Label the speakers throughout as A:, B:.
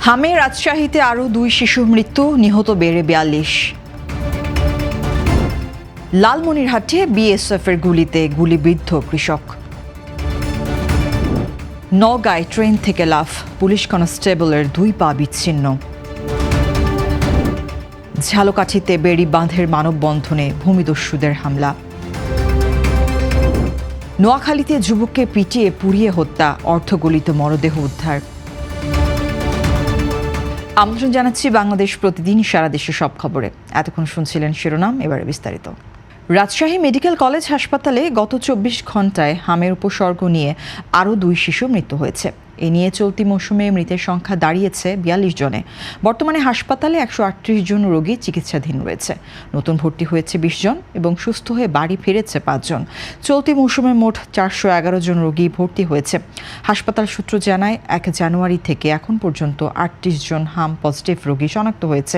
A: হামে রাজশাহীতে আরও 2 শিশু মৃত্যু, নিহত বেড়ে 42। লালমনিরহাটে বিএসএফের গুলিতে গুলিবিদ্ধ কৃষক। নওগাঁয় ট্রেন থেকে লাফ, পুলিশ কনস্টেবলের 2 পা বিচ্ছিন্ন। ঝালকাঠিতে বেড়ি বাঁধের মানববন্ধনে ভূমিদস্যুদের হামলা। নোয়াখালীতে যুবককে পিটিয়ে পুড়িয়ে হত্যা, অর্ধগলিত মরদেহ উদ্ধার। আমন্ত্রণ জানাচ্ছি বাংলাদেশ প্রতিদিন সারা দেশের সব খবরে। এতক্ষণ শুনছিলেন শিরোনাম, এবারে বিস্তারিত। রাজশাহী মেডিকেল কলেজ হাসপাতালে গত 24 ঘন্টায় হামের উপসর্গ নিয়ে আরও 2 শিশু মৃত্যু হয়েছে। এ নিয়ে চলতি মৌসুমে মৃতের সংখ্যা দাঁড়িয়েছে 42 জনে। বর্তমানে হাসপাতালে 138 জন রোগী চিকিৎসাধীন রয়েছে। নতুন ভর্তি হয়েছে 20 জন এবং সুস্থ হয়ে বাড়ি ফিরেছে 5 জন। চলতি মৌসুমে মোট 411 জন রোগী ভর্তি হয়েছে। হাসপাতাল সূত্র জানায় 1 জানুয়ারি থেকে এখন পর্যন্ত 38 জন হাম পজিটিভ রোগী শনাক্ত হয়েছে।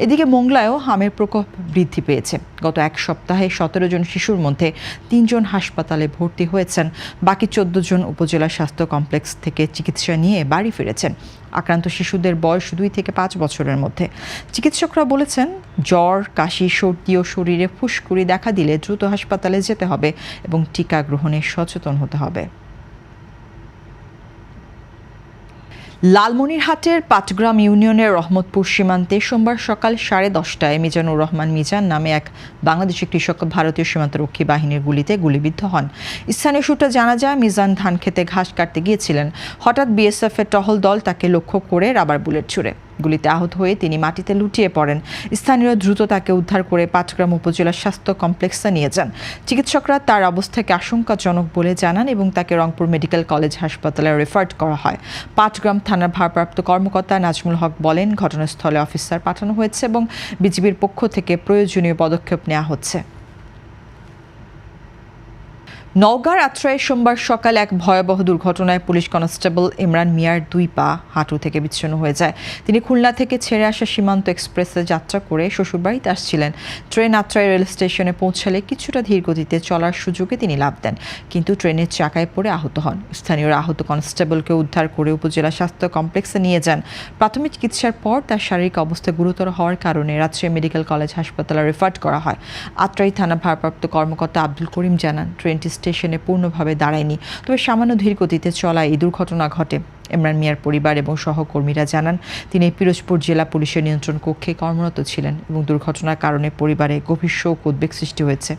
A: এদিকে মোংলায়ও হামের প্রকোপ বৃদ্ধি পেয়েছে। গত 1 সপ্তাহে 17 জন শিশুর মধ্যে 3 জন হাসপাতালে ভর্তি হয়েছেন। বাকি 14 জন উপজেলা স্বাস্থ্য কমপ্লেক্স থেকে চিকিৎসা নিয়ে বাড়ি ফিরেছেন। আক্রান্ত শিশুদের বয়স 2 থেকে 5 বছরের মধ্যে। চিকিৎসকরা বলেছেন, জ্বর, কাশি, সর্দি ও শরীরে ফুসকুড়ি দেখা দিলে দ্রুত হাসপাতালে যেতে হবে এবং টিকা গ্রহণে সচেতন হতে হবে। লালমনিরহাটের পাটগ্রাম ইউনিয়নের রহমতপুর সীমান্তে সোমবার সকাল 10:30টায় মিজানুর রহমান মিজান নামে এক বাংলাদেশি কৃষক ভারতীয় সীমান্তরক্ষী বাহিনীর গুলিতে গুলিবিদ্ধ হন। স্থানীয় সূত্রে জানা যায়, মিজান ধান খেতে ঘাস কাটতে গিয়েছিলেন। হঠাৎ বিএসএফের টহল দল তাকে লক্ষ্য করে রাবার বুলেট ছুড়ে। গুলিতে আহত হয়ে তিনি মাটিতে লুটিয়ে পড়েন। স্থানীয়রা দ্রুত তাকে উদ্ধার করে পাটগ্রাম উপজেলা স্বাস্থ্য কমপ্লেক্সে নিয়ে যান। চিকিৎসকরা তার অবস্থাকে আশঙ্কাজনক বলে জানান এবং তাকে রংপুর মেডিকেল কলেজ হাসপাতালে রেফার করা হয়। পাটগ্রাম থানার ভারপ্রাপ্ত কর্মকর্তা নাজমুল হক বলেন, ঘটনাস্থলে অফিসার পাঠানো হয়েছে এবং বিজিবির পক্ষ থেকে প্রয়োজনীয় পদক্ষেপ নেওয়া হচ্ছে। নওগাঁর আত্রায় সোমবার সকাল এক ভয়াবহ দুর্ঘটনায় পুলিশ কনস্টেবল ইমরান মিয়ার 2 পা হাঁটু থেকে বিচ্ছিন্ন হয়ে যায়। তিনি খুলনা থেকে ছেড়ে আসা সীমান্ত এক্সপ্রেসে যাত্রা করে শ্বশুরবাড়িতে আসছিলেন। ট্রেন আত্রাই রেল স্টেশনে পৌঁছালে কিছুটা ধীর গতিতে চলার সুযোগে তিনি লাফ দেন, কিন্তু ট্রেনের চাকায় পড়ে আহত হন। স্থানীয়রা আহত কনস্টেবলকে উদ্ধার করে উপজেলা স্বাস্থ্য কমপ্লেক্সে নিয়ে যান। প্রাথমিক চিকিৎসার পর তার শারীরিক অবস্থা গুরুতর হওয়ার কারণে রাজশাহী মেডিকেল কলেজ হাসপাতালে রেফার করা হয়। আত্রাই থানা ভারপ্রাপ্ত কর্মকর্তা আব্দুল করিম জানান, ট্রেনটি স্টেশনে পূর্ণভাবে দাঁড়ায়নি, তবে সামান্য ধীর গতিতে চলায় এই দুর্ঘটনা ঘটে। ইমরান মিয়ার পরিবার এবং সহকর্মীরা জানান, তিনি পিরোজপুর জেলা পুলিশের নিয়ন্ত্রণ কক্ষে কর্মরত ছিলেন এবং দুর্ঘটনার কারণে পরিবারে গভীর শোক উদ্বেগ সৃষ্টি হয়েছে।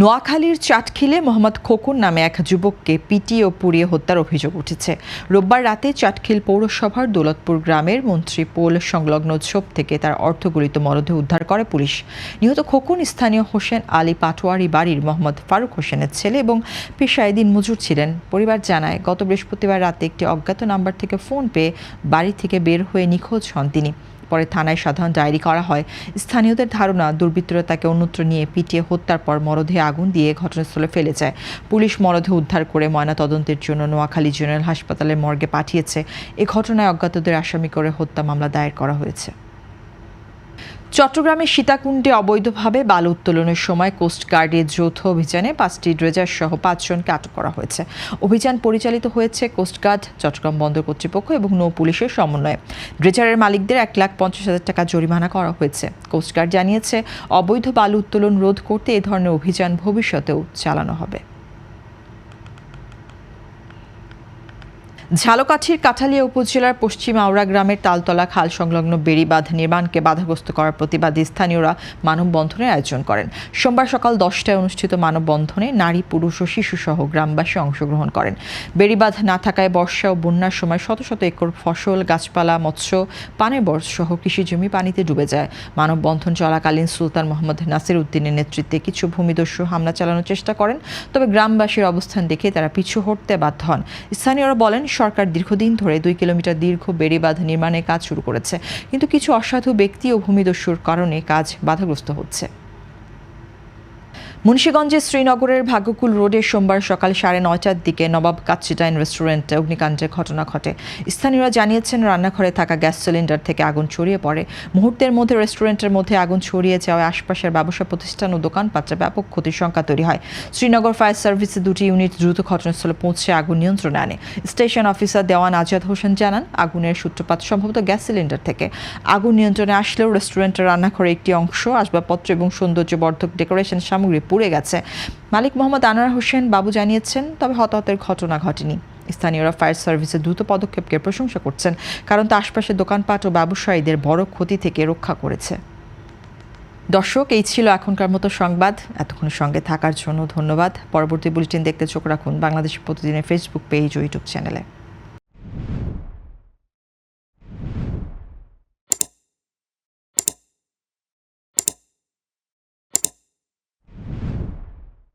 A: নোয়াখালীর চাটখিলে মোহাম্মদ খোকন নামে এক যুবককে পিটিয়ে ও পুড়িয়ে হত্যার অভিযোগ উঠেছে। রোববার রাতে চাটখিল পৌরসভার দৌলতপুর গ্রামের মন্ত্রী পোল সংলগ্ন ঝোপ থেকে তার অর্ধগলিত মরদেহ উদ্ধার করে পুলিশ। নিহত খোকন স্থানীয় হোসেন আলী পাটোয়ারি বাড়ির মোহাম্মদ ফারুক হোসেনের ছেলে এবং পেশায় দিনমজুর ছিলেন। পরিবার জানায়, গত বৃহস্পতিবার রাতে একটি অজ্ঞাত নাম্বার থেকে ফোন পেয়ে বাড়ি থেকে বের হয়ে নিখোঁজ হন তিনি। পরে থানায় সাধারণ ডায়েরি করা হয়। স্থানীয়দের ধারণা, দুর্বৃত্তরা তাকে অন্যত্র নিয়ে পিটিয়ে হত্যার পর মরদেহে আগুন দিয়ে ঘটনাস্থলে ফেলে যায়। পুলিশ মরদেহ উদ্ধার করে ময়নাতদন্তের জন্য নোয়াখালী জেনারেল হাসপাতালের মর্গে পাঠিয়েছে। এ ঘটনায় অজ্ঞাতদের আসামি করে হত্যা মামলা দায়ের করা হয়েছে। চট্টগ্রামের সীতাকুণ্ডে অবৈধভাবে বালু উত্তোলনের সময় কোস্টগার্ডের যৌথ অভিযানে 5টি ড্রেজার সহ 5 জনকে আটক করা হয়েছে। অভিযান পরিচালিত হয়েছে কোস্টগার্ড, চট্টগ্রাম বন্দর কর্তৃপক্ষ এবং নৌ পুলিশের সমন্বয়ে। ড্রেজারের মালিকদের 1,50,000 টাকা জরিমানা করা হয়েছে। কোস্টগার্ড জানিয়েছে, অবৈধ বালু উত্তোলন রোধ করতে এ ধরনের অভিযান ভবিষ্যতেও চালানো হবে। ঝালকাঠির কাঠালিয়া উপজেলার পশ্চিম আওড়া গ্রামের তালতলা খাল সংলগ্ন বেড়িবাঁধ নির্মাণকে বাধাগ্রস্ত করার প্রতিবাদে স্থানীয়রা মানববন্ধনের আয়োজন করেন। সোমবার সকাল 10টায় অনুষ্ঠিত মানববন্ধনে নারী, পুরুষ ও শিশুসহ গ্রামবাসী অংশগ্রহণ করেন। বেড়িবাঁধ না থাকায় বর্ষা ও বন্যার সময় শত শত একর ফসল, গাছপালা, মৎস্য, পানের বর্জ্য সহ কৃষিজমি পানিতে ডুবে যায়। মানববন্ধন চলাকালীন সুলতান মোহাম্মদ নাসির উদ্দিনের নেতৃত্বে কিছু ভূমিদস্যু হামলা চালানোর চেষ্টা করেন, তবে গ্রামবাসীর অবস্থান দেখে তারা পিছু হটতে বাধ্য হন। স্থানীয়রা বলেন, সরকার দীর্ঘদিন ধরে 2 কিলোমিটার দীর্ঘ বেড়িবাঁধ নির্মাণের কাজ শুরু করেছে, কিন্তু কিছু অসাধু ব্যক্তি ও ভূমিদস্যুর কারণে কাজ বাধাগ্রস্ত হচ্ছে। মুন্সিগঞ্জের শ্রীনগরের ভাগ্যকুল রোডে সোমবার সকাল 9:30টার দিকে নবাব কাচ্চিটাইন রেস্টুরেন্টে অগ্নিকাণ্ডের ঘটনা ঘটে। স্থানীয়রা জানিয়েছেন, রান্নাঘরে থাকা গ্যাস সিলিন্ডার থেকে আগুন ছড়িয়ে পড়ে। মুহূর্তের মধ্যে রেস্টুরেন্টের মধ্যে আগুন ছড়িয়ে যাওয়ায় আশপাশের ব্যবসা প্রতিষ্ঠান ও দোকানপাটে ব্যাপক ক্ষতির শঙ্কা তৈরি হয়। শ্রীনগর ফায়ার সার্ভিসের 2টি ইউনিট দ্রুত ঘটনাস্থলে পৌঁছে আগুন নিয়ন্ত্রণে আনে। স্টেশন অফিসার দেওয়ান আজাদ হোসেন জানান, আগুনের সূত্রপাত সম্ভবত গ্যাস সিলিন্ডার থেকে। আগুন নিয়ন্ত্রণে আসলেও রেস্টুরেন্টের রান্নাঘরের একটি অংশ, আসবাবপত্র এবং সৌন্দর্যবর্ধক ডেকোরেশন সামগ্রী পুড়ে গেছে। মালিক মোহাম্মদ আনোয়ার হোসেন বাবু জানিয়েছেন, তবে হতাহতের ঘটনা ঘটেনি। স্থানীয়রা ফায়ার সার্ভিসের দ্রুত পদক্ষেপকে প্রশংসা করছেন, কারণ তা আশপাশের দোকানপাট ও ব্যবসায়ীদের বড় ক্ষতি থেকে রক্ষা করেছে। দর্শক, এই ছিল এখনকার মতো সংবাদ। এতক্ষণ সঙ্গে থাকার জন্য ধন্যবাদ। পরবর্তী বুলেটিন দেখতে চোখ রাখুন বাংলাদেশ প্রতিদিনের ফেসবুক পেজ ও ইউটিউব চ্যানেলে।